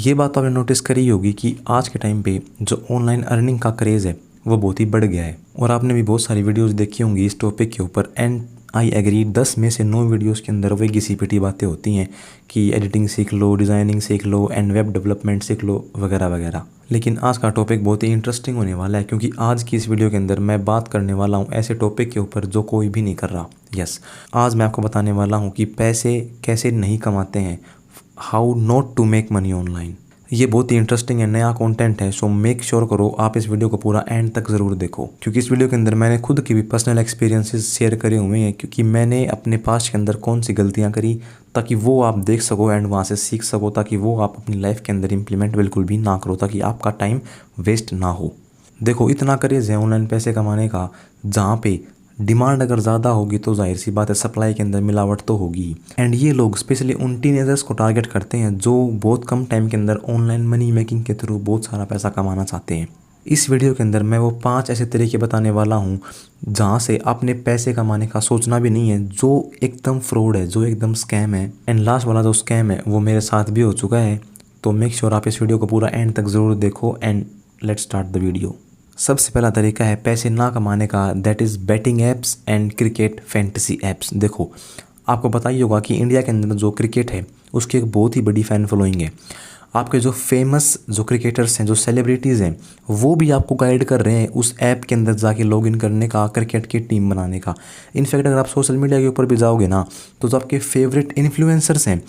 ये बात आपने नोटिस करी होगी कि आज के टाइम पे जो ऑनलाइन अर्निंग का क्रेज़ है वो बहुत ही बढ़ गया है और आपने भी बहुत सारी वीडियोस देखी होंगी इस टॉपिक के ऊपर। एंड आई एग्री 10 में से 9 वीडियोस के अंदर वही घिसी पिटी बातें होती हैं कि एडिटिंग सीख लो, डिज़ाइनिंग सीख लो एंड वेब डेवलपमेंट सीख लो वगैरह वगैरह। लेकिन आज का टॉपिक बहुत ही इंटरेस्टिंग होने वाला है क्योंकि आज की इस वीडियो के अंदर मैं बात करने वाला हूँ ऐसे टॉपिक के ऊपर जो कोई भी नहीं कर रहा। यस, आज मैं आपको बताने वाला हूँ कि पैसे कैसे नहीं कमाते हैं, how not to make money online. ये बहुत ही इंटरेस्टिंग है, नया कंटेंट है, सो मेक श्योर करो आप इस वीडियो को पूरा एंड तक ज़रूर देखो क्योंकि इस वीडियो के अंदर मैंने खुद की भी पर्सनल एक्सपीरियंसेस शेयर करे हुए हैं क्योंकि मैंने अपने पास्ट के अंदर कौन सी गलतियां करी ताकि वो आप देख सको एंड वहाँ से सीख सको ताकि वो आप अपनी लाइफ के अंदर इंप्लीमेंट बिल्कुल भी ना करो ताकि आपका टाइम वेस्ट ना हो। देखो, इतना क्रेज़ है ऑनलाइन पैसे कमाने का, जहाँ पे डिमांड अगर ज़्यादा होगी तो जाहिर सी बात है सप्लाई के अंदर मिलावट तो होगी। एंड ये लोग स्पेशली उन टीनेजर्स को टारगेट करते हैं जो बहुत कम टाइम के अंदर ऑनलाइन मनी मेकिंग के थ्रू बहुत सारा पैसा कमाना चाहते हैं। इस वीडियो के अंदर मैं वो 5 ऐसे तरीके बताने वाला हूँ जहाँ से आपने पैसे कमाने का सोचना भी नहीं है, जो एकदम फ्रॉड है, जो एकदम स्कैम है। एंड लास्ट वाला जो स्कैम है वो मेरे साथ भी हो चुका है, तो मेक श्योर आप इस वीडियो को पूरा एंड तक ज़रूर देखो। And let's start the video. सबसे पहला तरीका है पैसे ना कमाने का, that is betting apps and cricket fantasy apps. देखो, आपको पता ही होगा कि इंडिया के अंदर जो क्रिकेट है उसकी एक बहुत ही बड़ी फ़ैन फॉलोइंग है। आपके जो फेमस जो क्रिकेटर्स हैं, जो सेलिब्रिटीज़ हैं, वो भी आपको गाइड कर रहे हैं उस ऐप के अंदर जाके लॉगिन करने का, क्रिकेट की टीम बनाने का। इनफैक्ट अगर आप सोशल मीडिया के ऊपर भी जाओगे ना तो जो आपके फेवरेट इन्फ्लुएंसर्स हैं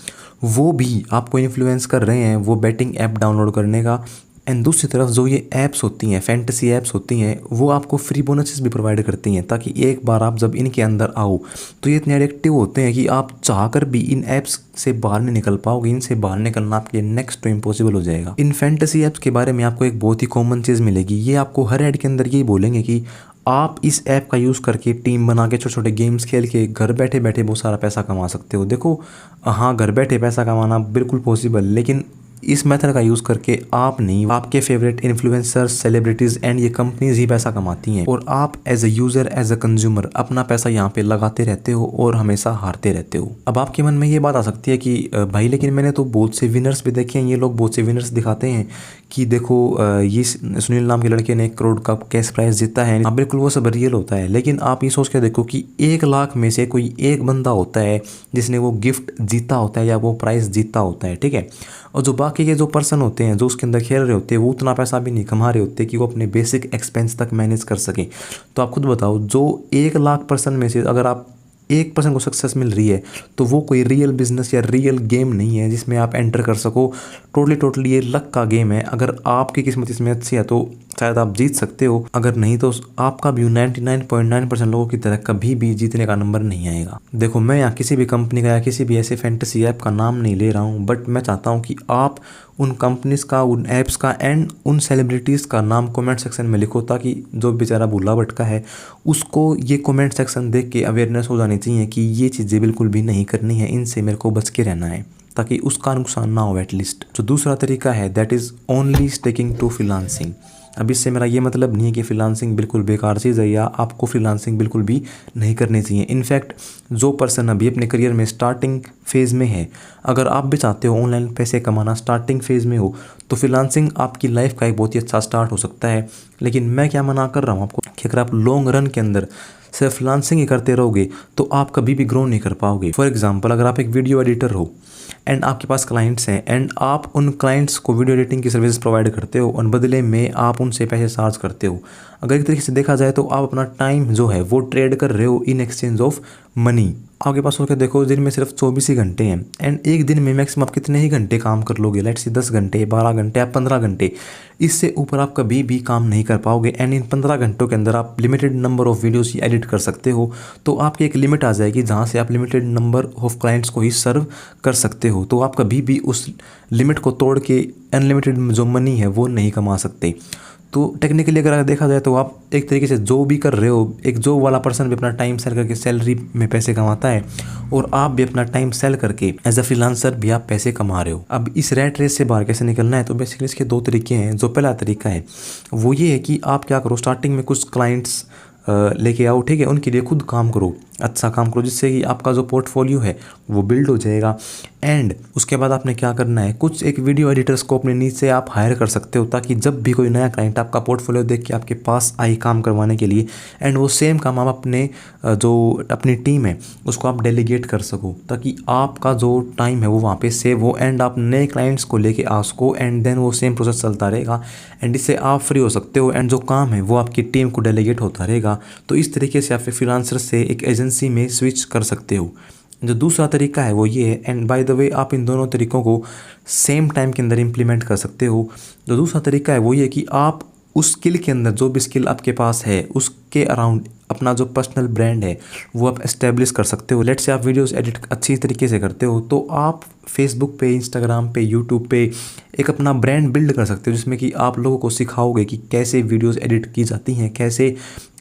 वो भी आपको इन्फ्लुएंस कर रहे हैं वो बैटिंग ऐप डाउनलोड करने का। एंड दूसरी तरफ जो ये ऐप्स होती हैं, फैंटेसी ऐप्स होती हैं, वो आपको फ्री बोनसेस भी प्रोवाइड करती हैं ताकि एक बार आप जब इनके अंदर आओ तो ये इतने एडिक्टिव होते हैं कि आप चाहकर भी इन ऐप्स से बाहर नहीं निकल पाओगे। इनसे बाहर निकलना आपके नेक्स्ट टू इम्पॉसिबल हो जाएगा। इन फैंटेसी ऐप्स के बारे में आपको एक बहुत ही कॉमन चीज़ मिलेगी, ये आपको हर ऐड के अंदर यही बोलेंगे कि आप इस ऐप का यूज़ करके टीम बना के छोटे छोटे गेम्स खेल के घर बैठे बैठे बहुत सारा पैसा कमा सकते हो। देखो, हाँ, घर बैठे पैसा कमाना बिल्कुल पॉसिबल, लेकिन इस मेथड का यूज़ करके आप नहीं, आपके फेवरेट इन्फ्लुएंसर्स, सेलिब्रिटीज़ एंड ये कंपनीज ही पैसा कमाती हैं और आप as a user, as a consumer अपना पैसा यहाँ पे लगाते रहते हो और हमेशा हारते रहते हो। अब आपके मन में ये बात आ सकती है कि भाई लेकिन मैंने तो बहुत से विनर्स भी देखे हैं, ये लोग बहुत से विनर्स दिखाते हैं कि देखो ये सुनील नाम के लड़के ने 1 करोड़ का कैश प्राइज जीता है। हाँ, बिल्कुल वो सब रियल होता है, लेकिन आप ये सोच के देखो कि 1 लाख में से कोई एक बंदा होता है जिसने वो गिफ्ट जीता होता है या वो प्राइज़ जीता होता है, ठीक है। और जो बाकी के जो पर्सन होते हैं जो उसके अंदर खेल रहे होते हैं वो उतना पैसा भी नहीं कमा रहे होते कि वो अपने बेसिक एक्सपेंस तक मैनेज कर सकें। तो आप खुद बताओ, जो 1 लाख पर्सन में से अगर आप 1% को सक्सेस मिल रही है तो वो कोई रियल बिजनेस या रियल गेम नहीं है जिसमें आप एंटर कर सको। टोटली ये लक का गेम है। अगर आपकी किस्मत इसमें अच्छी है तो शायद आप जीत सकते हो, अगर नहीं तो आपका भी 99.9% लोगों की तरह कभी भी जीतने का नंबर नहीं आएगा। देखो, मैं यहाँ किसी भी कंपनी का या किसी भी ऐसे फैंटेसी ऐप का नाम नहीं ले रहा हूँ, बट मैं चाहता हूँ कि आप उन कंपनीज़ का, उन ऐप्स का एंड उन सेलिब्रिटीज़ का नाम कमेंट सेक्शन में लिखो ताकि जो बेचारा भूला भटका है उसको ये कमेंट सेक्शन देख के अवेयरनेस हो जानी चाहिए कि ये चीज़ें बिल्कुल भी नहीं करनी है, इनसे मेरे को बच के रहना है ताकि उसका नुकसान ना हो एटलीस्ट। जो दूसरा तरीका है that is only sticking to freelancing. अब इससे मेरा ये मतलब नहीं है कि फ्रीलांसिंग बिल्कुल बेकार चीज़ है या आपको फ्रीलांसिंग बिल्कुल भी नहीं करनी चाहिए। इनफैक्ट जो पर्सन अभी अपने करियर में स्टार्टिंग फेज़ में है, अगर आप भी चाहते हो ऑनलाइन पैसे कमाना, स्टार्टिंग फेज़ में हो, तो फ्रीलांसिंग आपकी लाइफ का एक बहुत ही अच्छा स्टार्ट हो सकता है। लेकिन मैं क्या मना कर रहा हूँ आपको कि अगर आप लॉन्ग रन के अंदर सिर्फ फ्रीलांसिंग ही करते रहोगे तो आप कभी भी ग्रो नहीं कर पाओगे। फॉर एग्जांपल, अगर आप एक वीडियो एडिटर हो एंड आपके पास क्लाइंट्स हैं एंड आप उन क्लाइंट्स को वीडियो एडिटिंग की सर्विस प्रोवाइड करते हो और बदले में आप उनसे पैसे चार्ज करते हो, अगर एक तरीके से देखा जाए तो आप अपना टाइम जो है वो ट्रेड कर रहे हो इन एक्सचेंज ऑफ मनी। आपके पास होकर देखो, दिन में सिर्फ 24 ही घंटे हैं एंड एक दिन में मैक्सिमम आप कितने ही घंटे काम कर लोगे, लेट्स से 10 घंटे, 12 घंटे या 15 घंटे। इससे ऊपर आप कभी भी काम नहीं कर पाओगे एंड इन 15 घंटों के अंदर आप limited number of videos he edit कर सकते हो। तो आपकी एक लिमिट आ जाएगी जहाँ से आप लिमिटेड नंबर ऑफ क्लाइंट्स को ही सर्व कर सकते हो। तो आप कभी भी उस लिमिट को तोड़ के अनलिमिटेड जो मनी है वो नहीं कमा सकते। तो टेक्निकली अगर देखा जाए तो आप एक तरीके से जो भी कर रहे हो, एक जॉब वाला पर्सन भी अपना टाइम सेल करके सैलरी में पैसे कमाता है और आप भी अपना टाइम सेल करके एज अ फ्रीलांसर भी आप पैसे कमा रहे हो। अब इस रैट रेस से बाहर कैसे निकलना है, तो बेसिकली इसके 2 तरीके हैं। जो पहला तरीका है वो ये है कि आप क्या करो, स्टार्टिंग में कुछ क्लाइंट्स लेके आओ, ठीक है। उनके लिए खुद काम करो, अच्छा काम करो, जिससे कि आपका जो पोर्टफोलियो है वो बिल्ड हो जाएगा। एंड उसके बाद आपने क्या करना है, कुछ एक वीडियो एडिटर्स को अपने नीचे आप हायर कर सकते हो, ताकि जब भी कोई नया क्लाइंट आपका पोर्टफोलियो देख के आपके पास आए काम करवाने के लिए, एंड वो सेम काम आप अपने जो अपनी टीम है उसको आप डेलीगेट कर सको, ताकि आपका जो टाइम है वो वहाँ पे सेव हो एंड आप नए क्लाइंट्स को लेके आ सको। एंड देन वो सेम प्रोसेस चलता रहेगा एंड इससे आप फ्री हो सकते हो एंड जो काम है वो आपकी टीम को डेलीगेट होता रहेगा। तो इस तरीके से आप फ्रीलांसर से एक एजेंसी में स्विच कर सकते हो। जो दूसरा तरीका है वो ये है, एंड बाय द वे आप इन दोनों तरीकों को सेम टाइम के अंदर इम्प्लीमेंट कर सकते हो। जो दूसरा तरीका है वो ये कि आप उस स्किल के अंदर, जो भी स्किल आपके पास है उसके अराउंड अपना जो पर्सनल ब्रांड है वो आप एस्टेब्लिश कर सकते हो। लेट से आप वीडियोस एडिट अच्छी तरीके से करते हो, तो आप फेसबुक पे, इंस्टाग्राम पे, यूट्यूब पे एक अपना ब्रांड बिल्ड कर सकते हो, जिसमें कि आप लोगों को सिखाओगे कि कैसे वीडियोस एडिट की जाती हैं, कैसे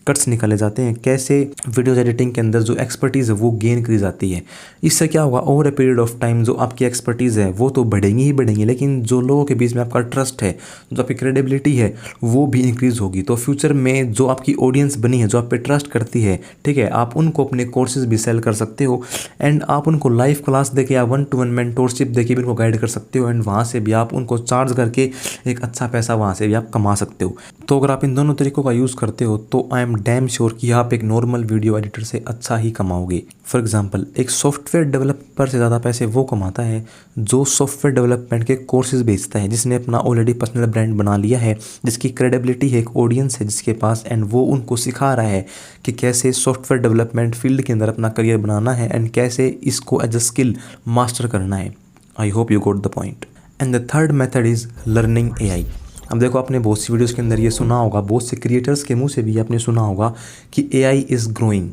कट्स निकाले जाते हैं, कैसे वीडियोज एडिटिंग के अंदर जो एक्सपर्टीज़ है वो गेन करी जाती है। इससे क्या होगा, over a period of time जो आपकी एक्सपर्टीज़ है वो तो बढ़ेंगी ही बढ़ेंगी, लेकिन जो लोगों के बीच में आपका ट्रस्ट है, जो आपकी क्रेडिबिलिटी है वो भी इंक्रीज़ होगी। तो फ्यूचर में जो आपकी ऑडियंस बनी है, जो आप पे ट्रस्ट करती है, ठीक है, आप उनको अपने कोर्सेज भी सेल कर सकते हो एंड आप उनको लाइव क्लास देके या 1-to-1 मेंटोरशिप देके भी उनको गाइड कर सकते हो एंड वहाँ से भी आप उनको चार्ज करके एक अच्छा पैसा वहाँ से भी आप कमा सकते हो। तो अगर आप इन दोनों तरीकों का यूज़ करते हो तो आई एम डैम श्योर कि आप एक नॉर्मल वीडियो एडिटर से अच्छा ही कमाओगे। फॉर एग्जांपल, एक सॉफ्टवेयर डेवलपर से ज़्यादा पैसे वो कमाता है जो सॉफ्टवेयर डेवलपमेंट के कोर्सेज बेचता है, जिसने अपना ऑलरेडी पर्सनल ब्रांड बना लिया है, जिसकी क्रेडिबिलिटी है, एक ऑडियंस है जिसके पास, एंड वो उनको सिखा रहा है कि कैसे सॉफ्टवेयर डेवलपमेंट फील्ड के अंदर अपना करियर बनाना है एंड कैसे इसको एज अ स्किल मास्टर करना है। I hope you got the point. And the third method is learning AI। अब देखो, आपने बहुत सी वीडियोस के अंदर ये सुना होगा, बहुत से क्रिएटर्स के मुंह से भी आपने सुना होगा कि AI इज़ ग्रोइंग,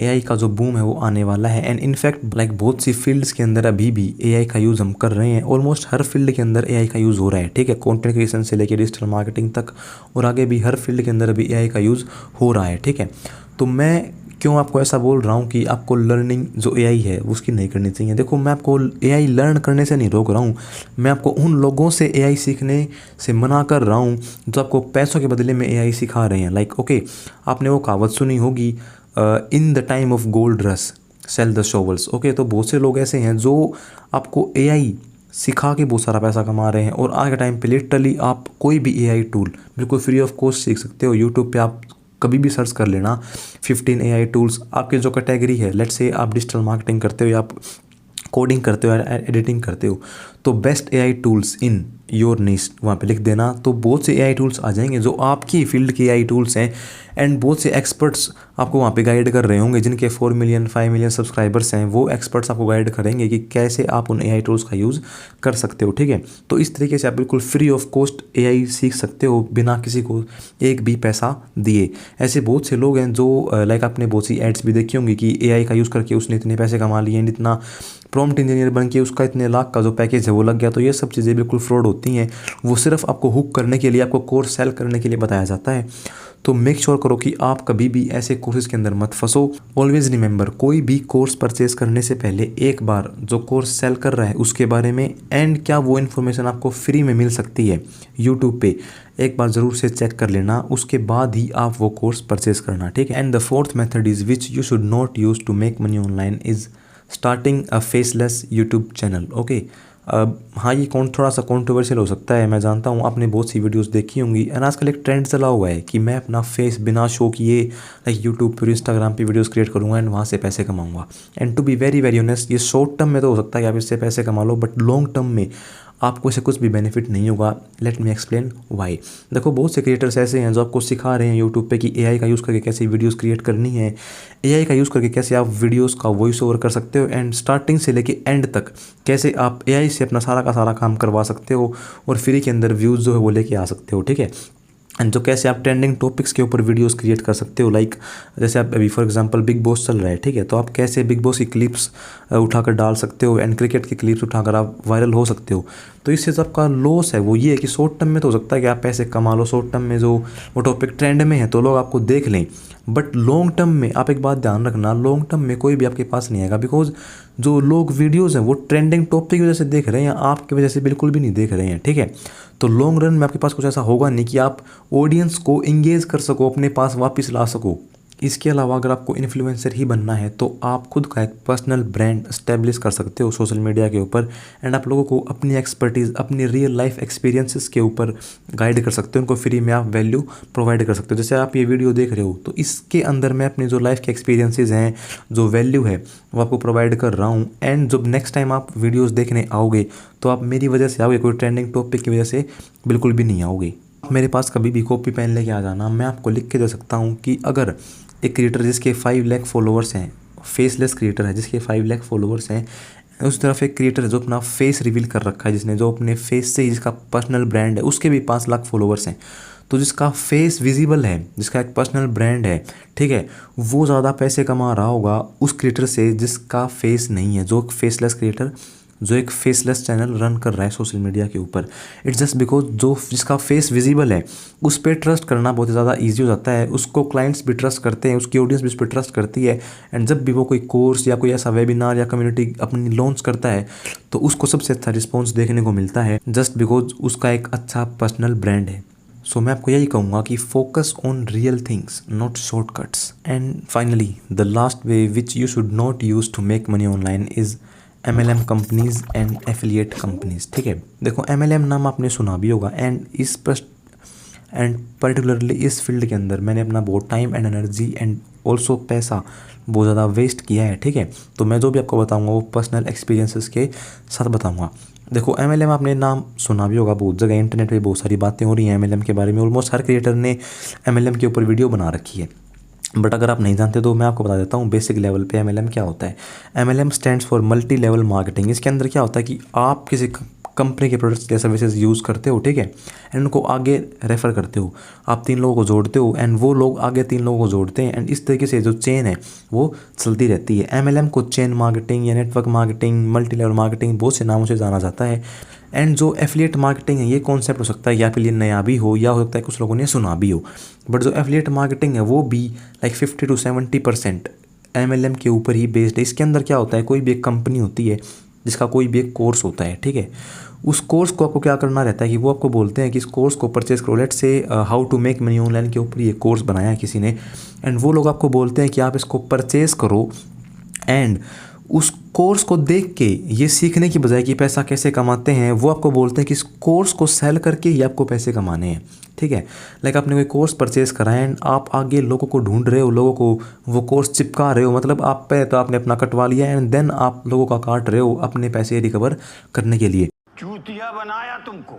AI का जो बूम है वो आने वाला है। एंड इनफैक्ट लाइक बहुत सी फील्ड्स के अंदर अभी भी AI का यूज़ हम कर रहे हैं। ऑलमोस्ट हर फील्ड के अंदर AI का यूज़ हो रहा है, ठीक है, कंटेंट क्रिएशन से लेकर डिजिटल मार्केटिंग तक, और आगे भी हर फील्ड के अंदर अभी AI का यूज़ हो रहा है, ठीक है। तो मैं क्यों आपको ऐसा बोल रहा हूँ कि आपको लर्निंग जो AI है उसकी नहीं करनी चाहिए। देखो, मैं आपको AI लर्न करने से नहीं रोक रहा हूँ, मैं आपको उन लोगों से AI सीखने से मना कर रहा हूँ जो आपको पैसों के बदले में AI सिखा रहे हैं। लाइक ओके, आपने वो कहावत सुनी होगी, in the time of gold rush sell the shovels. Okay, तो बहुत से लोग ऐसे हैं जो आपको AI सिखा के बहुत सारा पैसा कमा रहे हैं, और आज के टाइम पे लिटरली आप कोई भी AI टूल बिल्कुल फ्री ऑफ कॉस्ट सीख सकते हो। यूट्यूब पे आप कभी भी सर्च कर लेना 15 AI टूल्स, आपकी जो कैटेगरी है, लेट्स से आप डिजिटल मार्केटिंग करते हो या आप कोडिंग करते हो या एडिटिंग करते हो, तो best AI tools in your निश वहाँ पे लिख देना, तो बहुत से AI टूल्स आ जाएंगे जो आपकी फील्ड के AI टूल्स हैं। एंड बहुत से एक्सपर्ट्स आपको वहाँ पे गाइड कर रहे होंगे, जिनके 4 मिलियन 5 मिलियन सब्सक्राइबर्स हैं, वो एक्सपर्ट्स आपको गाइड करेंगे कि कैसे आप उन AI टूल्स का यूज़ कर सकते हो, ठीक है। तो इस तरीके से आप बिल्कुल फ्री ऑफ कॉस्ट AI सीख सकते हो बिना किसी को एक भी पैसा दिए। ऐसे बहुत से लोग हैं जो लाइक आपने बहुत सी एड्स भी देखी होंगी कि AI का यूज़ करके उसने इतने पैसे कमा लिए, इतना प्रॉम्प्ट इंजीनियर बन के उसका इतने लाख का जो पैकेज है वो लग गया। तो ये सब चीज़ें बिल्कुल फ्रॉड होती हैं, वो सिर्फ आपको हुक करने के लिए, आपको कोर्स सेल करने के लिए बताया जाता है। तो मेक श्योर करो कि आप कभी भी ऐसे कोर्सेज के अंदर मत फंसो। ऑलवेज रिमेंबर, कोई भी कोर्स परचेज करने से पहले एक बार जो कोर्स सेल कर रहा है उसके बारे में, एंड क्या वो इन्फॉर्मेशन आपको फ्री में मिल सकती है यूट्यूब पे, एक बार ज़रूर से चेक कर लेना, उसके बाद ही आप वो कोर्स परचेज करना, ठीक है। And the fourth method is which you should not use to make money online is starting a faceless YouTube channel. Okay, हाँ, ये थोड़ा सा कॉन्ट्रोवर्शियल हो सकता है, मैं जानता हूँ, आपने बहुत सी वीडियोस देखी होंगी। एंड आजकल एक ट्रेंड चला हुआ है कि मैं अपना फेस बिना शो किए लाइक यूट्यूब पर, इंस्टाग्राम पे वीडियोस क्रिएट करूँगा एंड वहाँ से पैसे कमाऊँगा। And to be very very honest, ये शॉर्ट टर्म में तो हो सकता है कि आप इससे पैसे कमा लो, बट लॉन्ग टर्म में आपको इससे कुछ भी बेनिफिट नहीं होगा। Let me explain why. देखो, बहुत से क्रिएटर्स ऐसे हैं जो आपको सिखा रहे हैं यूट्यूब पे कि AI का यूज़ करके कैसे वीडियोस क्रिएट करनी है, AI का यूज़ करके कैसे आप वीडियोस का वॉइस ओवर कर सकते हो, एंड स्टार्टिंग से लेके एंड तक कैसे आप AI से अपना सारा का सारा काम करवा सकते हो और फ्री के अंदर व्यूज़ जो है वो लेके आ सकते हो, ठीक है। एंड जो कैसे आप ट्रेंडिंग टॉपिक्स के ऊपर वीडियोस क्रिएट कर सकते हो, लाइक जैसे आप अभी फॉर एग्जांपल बिग बॉस चल रहा है, ठीक है, तो आप कैसे बिग बॉस की क्लिप्स उठाकर डाल सकते हो एंड क्रिकेट की क्लिप्स उठाकर आप वायरल हो सकते हो। तो इससे जो आपका लॉस है वो ये है कि शॉर्ट टर्म में तो हो सकता है कि आप पैसे कमा लो, शॉर्ट टर्म में जो वो टॉपिक ट्रेंड में है तो लोग आपको देख लें, बट लॉन्ग टर्म में आप एक बात ध्यान रखना, लॉन्ग टर्म में कोई भी आपके पास नहीं आएगा, बिकॉज जो लोग वीडियोज़ हैं वो ट्रेंडिंग टॉपिक की वजह से देख रहे हैं, आपकी वजह से बिल्कुल भी नहीं देख रहे हैं, ठीक है। तो लॉन्ग रन में आपके पास कुछ ऐसा होगा नहीं कि आप ऑडियंस को इंगेज कर सको, अपने पास वापस ला सको, इसके अलावा अगर आपको इन्फ्लुएंसर ही बनना है तो आप खुद का एक पर्सनल ब्रांड एस्टेब्लिश कर सकते हो सोशल मीडिया के ऊपर, एंड आप लोगों को अपनी एक्सपर्टीज़, अपनी रियल लाइफ एक्सपीरियंसेस के ऊपर गाइड कर सकते हो, उनको फ्री में आप वैल्यू प्रोवाइड कर सकते हो। जैसे आप ये वीडियो देख रहे हो तो इसके अंदर मैं अपनी जो लाइफ के एक्सपीरियंसेस हैं, जो वैल्यू है वो आपको प्रोवाइड कर रहा हूँ। एंड जब नेक्स्ट टाइम आप वीडियोज़ देखने आओगे तो आप मेरी वजह से आओगे, कोई ट्रेंडिंग टॉपिक की वजह से बिल्कुल भी नहीं आओगे। मेरे पास कभी भी कॉपी पेन लेके आ जाना, मैं आपको लिख के दे सकता हूँ कि अगर एक क्रिएटर जिसके 5 लाख फॉलोअर्स हैं, फेसलेस क्रिएटर है जिसके 5 लाख फॉलोअर्स हैं, उस तरफ एक क्रिएटर है जो अपना फेस रिवील कर रखा है, जिसने जो अपने फेस से ही जिसका पर्सनल ब्रांड है, उसके भी 5 लाख फॉलोअर्स हैं। तो जिसका फेस विजिबल है, जिसका एक पर्सनल ब्रांड है, ठीक है, वो ज़्यादा पैसे कमा रहा होगा उस क्रिएटर से जिसका फेस नहीं है, जो फेसलेस क्रिएटर, जो एक फेसलेस चैनल रन कर रहा है सोशल मीडिया के ऊपर। इट्स जस्ट बिकॉज जो जिसका फेस विजिबल है उस पर ट्रस्ट करना बहुत ज़्यादा ईजी हो जाता है, उसको क्लाइंट्स भी ट्रस्ट करते हैं, उसकी ऑडियंस भी उस पर ट्रस्ट करती है। एंड जब भी वो कोई कोर्स या कोई ऐसा वेबिनार या कम्युनिटी अपनी लॉन्च करता है तो उसको सबसे अच्छा रिस्पॉन्स देखने को मिलता है, जस्ट बिकॉज उसका एक अच्छा पर्सनल ब्रांड है। सो मैं आपको यही कहूँगा कि focus on real things, not shortcuts. And finally the last way which you should not use to make money online is MLM companies and affiliate companies. ठीक है, देखो MLM नाम आपने सुना भी होगा, एंड पर्टिकुलरली इस फील्ड के अंदर मैंने अपना बहुत time and energy and also पैसा बहुत ज़्यादा वेस्ट किया है। ठीक है, तो मैं जो भी आपको बताऊंगा वो पर्सनल एक्सपीरियंसेस के साथ बताऊंगा। देखो MLM आपने नाम सुना भी होगा, बहुत जगह इंटरनेट पे बहुत सारी बातें हो रही हैं MLM के बारे में, ऑलमोस्ट हर क्रिएटर ने MLM के ऊपर वीडियो बना रखी है। बट अगर आप नहीं जानते तो मैं आपको बता देता हूँ बेसिक लेवल पे MLM क्या होता है। MLM stands for multi level marketing. इसके अंदर क्या होता है कि आप किसी कंपनी के प्रोडक्ट्स या सर्विसेज यूज़ करते हो, ठीक है, एंड उनको आगे रेफ़र करते हो, आप 3 लोगों को जोड़ते हो एंड वो लोग आगे 3 लोगों को जोड़ते हैं, एंड इस तरीके से जो चेन है वो चलती रहती है। MLM को चेन मार्केटिंग या network marketing, multi level marketing बहुत से नामों से जाना जाता है। एंड जो एफिलिएट मार्केटिंग है ये कॉन्सेप्ट हो सकता है या फिर ये नया भी हो या हो सकता है कुछ लोगों ने सुना भी हो, बट जो एफिलिएट मार्केटिंग है वो भी लाइक 50 to 70% MLM के ऊपर ही बेस्ड है। इसके अंदर क्या होता है, कोई भी एक कंपनी होती है जिसका कोई भी एक कोर्स होता है, ठीक है, उस कोर्स को आपको क्या करना रहता है कि वो आपको बोलते हैं कि इस कोर्स को परचेज करो। Let's say how to make money online के ऊपर ये कोर्स बनाया है किसी ने, एंड वो लोग आपको बोलते हैं कि आप इसको परचेज करो, एंड उस कोर्स को देख के ये सीखने की बजाय कि पैसा कैसे कमाते हैं, वो आपको बोलते हैं कि इस कोर्स को सेल करके ही आपको पैसे कमाने हैं। ठीक है, लाइक आपने कोई कोर्स परचेज करा है एंड आप आगे लोगों को ढूंढ रहे हो, लोगों को वो कोर्स चिपका रहे हो, मतलब आप पे तो आपने अपना कटवा लिया एंड देन आप लोगों का काट रहे हो अपने पैसे रिकवर करने के लिए। चूतिया बनाया तुमको।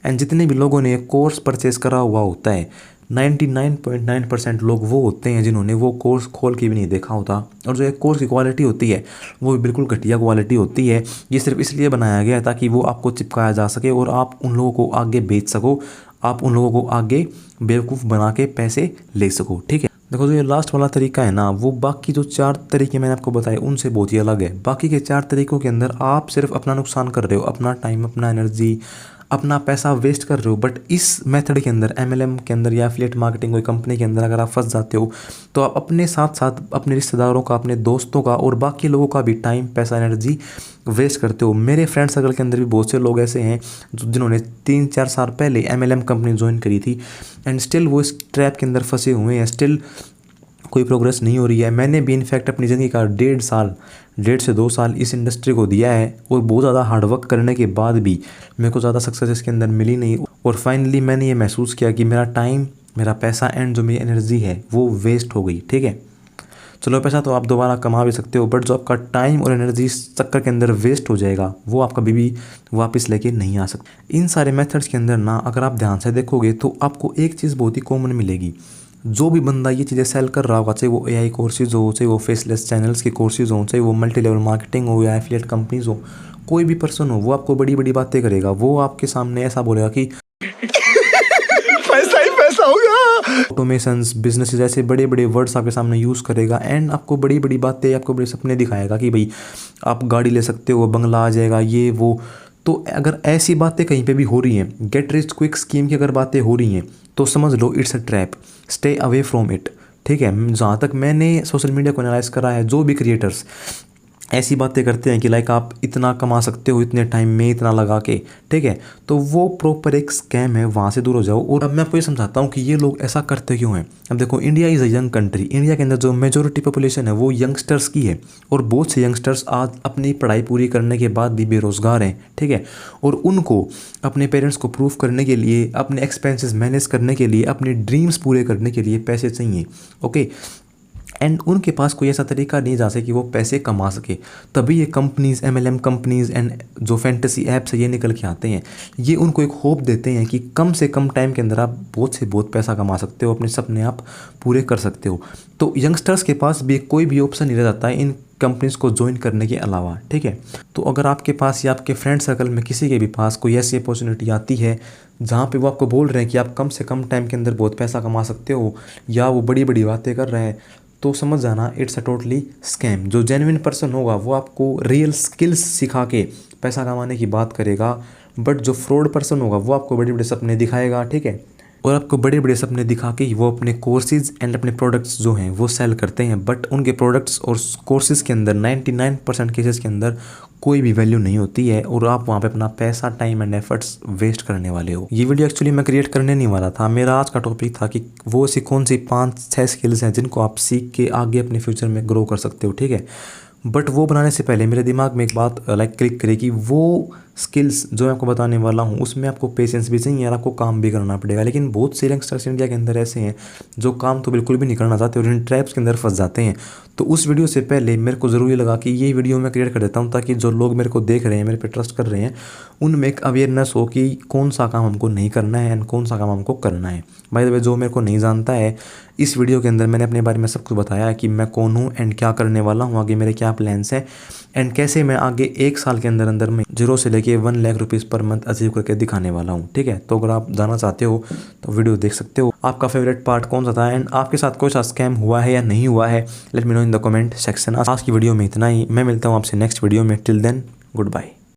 एंड जितने भी लोगों ने कोर्स परचेज करा हुआ होता है 99.9% लोग वो होते हैं जिन्होंने वो कोर्स खोल के भी नहीं देखा होता, और जो एक कोर्स की क्वालिटी होती है वो भी बिल्कुल घटिया क्वालिटी होती है। ये सिर्फ इसलिए बनाया गया है ताकि वो आपको चिपकाया जा सके और आप उन लोगों को आगे बेच सको, आप उन लोगों को आगे बेवकूफ़ बना के पैसे ले सको। ठीक है, देखो जो ये लास्ट वाला तरीका है ना, वो बाकी जो 4 तरीके मैंने आपको बताए उनसे बहुत ही अलग है। बाकी के 4 तरीकों के अंदर आप सिर्फ अपना नुकसान कर रहे हो, अपना टाइम, अपना एनर्जी, अपना पैसा वेस्ट कर रहे हो। बट इस मेथड के अंदर, MLM के अंदर या एफिलिएट मार्केटिंग कोई कंपनी के अंदर अगर आप फंस जाते हो तो आप अपने साथ साथ अपने रिश्तेदारों का, अपने दोस्तों का और बाकी लोगों का भी टाइम, पैसा, एनर्जी वेस्ट करते हो। मेरे फ्रेंड सर्कल के अंदर भी बहुत से लोग ऐसे हैं जिन्होंने 3-4 साल पहले MLM कंपनी ज्वाइन करी थी एंड स्टिल वो इस ट्रैप के अंदर फंसे हुए हैं, स्टिल कोई प्रोग्रेस नहीं हो रही है। मैंने भी इनफैक्ट अपनी ज़िंदगी का 1.5 से 2 साल इस इंडस्ट्री को दिया है और बहुत ज़्यादा हार्डवर्क करने के बाद भी मेरे को ज़्यादा सक्सेस इसके अंदर मिली नहीं, और फाइनली मैंने ये महसूस किया कि मेरा टाइम, मेरा पैसा एंड जो मेरी एनर्जी है वो वेस्ट हो गई। ठीक है, चलो पैसा तो आप दोबारा कमा भी सकते हो, बट जो आपका टाइम और एनर्जी इस चक्कर के अंदर वेस्ट हो जाएगा वो आप कभी भी वापस लेके नहीं आ सकते। इन सारे मेथड्स के अंदर ना अगर आप ध्यान से देखोगे तो आपको एक चीज़ बहुत ही कॉमन मिलेगी। जो भी बंदा ये चीज़ें सेल कर रहा होगा, चाहे वो AI कोर्सेज हो, चाहे वो फेसलेस चैनल्स के कोर्सेज हो, चाहे वो मल्टी लेवल मार्केटिंग हो या एफिलिएट कंपनीज हो, कोई भी पर्सन हो, वो आपको बड़ी बड़ी बातें करेगा। वो आपके सामने ऐसा बोलेगा कि पैसा ही पैसा होगा, ऑटोमेशंस, बिजनेसेस, ऐसे बड़े बड़े वर्ड्स आपके सामने यूज़ करेगा एंड आपको बड़ी बड़ी बातें, आपको बड़े सपने दिखाएगा कि भाई आप गाड़ी ले सकते हो, बंगला आ जाएगा, ये वो। तो अगर ऐसी बातें कहीं पे भी हो रही हैं, गेट रिच क्विक स्कीम की अगर बातें हो रही हैं तो समझ लो it's a trap, stay away from it. ठीक है, जहाँ तक मैंने सोशल मीडिया को एनालाइज करा है, जो भी क्रिएटर्स ऐसी बातें करते हैं कि लाइक आप इतना कमा सकते हो इतने टाइम में इतना लगा के, ठीक है। तो वो प्रॉपर एक स्कैम है, वहाँ से दूर हो जाओ। और अब मैं आपको ये समझाता हूँ कि ये लोग ऐसा करते क्यों हैं। अब देखो, India is a young country. India के अंदर जो मेजोरिटी पॉपुलेशन है वो यंगस्टर्स की है, और बहुत से यंगस्टर्स आज अपनी पढ़ाई पूरी करने के बाद भी बेरोज़गार हैं, ठीक है। और उनको अपने पेरेंट्स को प्रूफ करने के लिए, अपने एक्सपेंसेस मैनेज करने के लिए, अपने ड्रीम्स पूरे करने के लिए पैसे चाहिए, ओके। एंड उनके पास कोई ऐसा तरीका नहीं जा सके कि वो पैसे कमा सके। तभी ये कंपनीज़, MLM कंपनीज़ एंड जो फैंटेसी ऐप्स है ये निकल के आते हैं। ये उनको एक होप देते हैं कि कम से कम टाइम के अंदर आप बहुत से बहुत पैसा कमा सकते हो, अपने सपने आप पूरे कर सकते हो। तो यंगस्टर्स के पास भी कोई भी ऑप्शन नहीं रह जाता है इन कंपनीज़ को ज्वाइन करने के अलावा, ठीक है। तो अगर आपके पास या आपके फ्रेंड सर्कल में किसी के भी पास कोई ऐसी अपॉर्चुनिटी आती है जहाँ पे वो आपको बोल रहे हैं कि आप कम से कम टाइम के अंदर बहुत पैसा कमा सकते हो, या वो बड़ी बड़ी बातें कर रहे हैं, तो समझ जाना इट्स अ टोटली स्कैम। जो जेन्युइन पर्सन होगा वो आपको रियल स्किल्स सिखा के पैसा कमाने की बात करेगा, बट जो फ्रॉड पर्सन होगा वो आपको बड़े बड़े सपने दिखाएगा, ठीक है। और आपको बड़े बड़े सपने दिखा के वो अपने कोर्सेज एंड अपने प्रोडक्ट्स जो हैं वो सेल करते हैं, बट उनके प्रोडक्ट्स और कोर्सेज के अंदर 99% केसेस के अंदर कोई भी वैल्यू नहीं होती है, और आप वहाँ पे अपना पैसा, टाइम एंड एफर्ट्स वेस्ट करने वाले हो। ये वीडियो एक्चुअली मैं क्रिएट करने नहीं वाला था। मेरा आज का टॉपिक था कि वो ऐसी कौन सी 5-6 स्किल्स हैं जिनको आप सीख के आगे अपने फ्यूचर में ग्रो कर सकते हो, ठीक है। बट वो बनाने से पहले मेरे दिमाग में एक बात लाइक क्लिक करे कि वो स्किल्स जो मैं आपको बताने वाला हूँ उसमें आपको पेशेंस भी चाहिए और आपको काम भी करना पड़ेगा। लेकिन बहुत से यंगस्टर्स इंडिया के अंदर ऐसे हैं जो काम तो बिल्कुल भी नहीं करना चाहते और इन ट्रैप्स के अंदर फंस जाते हैं। तो उस वीडियो से पहले मेरे को ज़रूरी लगा कि ये वीडियो मैं क्रिएट कर देता हूँ ताकि जो लोग मेरे को देख रहे हैं, मेरे पे ट्रस्ट कर रहे हैं, उनमें एक अवेयरनेस हो कि कौन सा काम हमको नहीं करना है एंड कौन सा काम हमको करना है। बाय द वे, जो मेरे को नहीं जानता है, इस वीडियो के अंदर मैंने अपने बारे में सब कुछ बताया है कि मैं कौन हूँ एंड क्या करने वाला हूँ, आगे मेरे क्या प्लान्स हैं, एंड कैसे मैं आगे 1 साल के अंदर अंदर में 0 से लेके 1 lakh rupees per month achieve करके दिखाने वाला हूँ, ठीक है। तो अगर आप जाना चाहते हो तो वीडियो देख सकते हो। आपका फेवरेट पार्ट कौन सा था एंड आपके साथ कोई सा स्कैम हुआ है या नहीं हुआ है, let me know in the comment section. आज की वीडियो में इतना ही। मैं मिलता हूँ आपसे नेक्स्ट वीडियो में। Till then, good bye.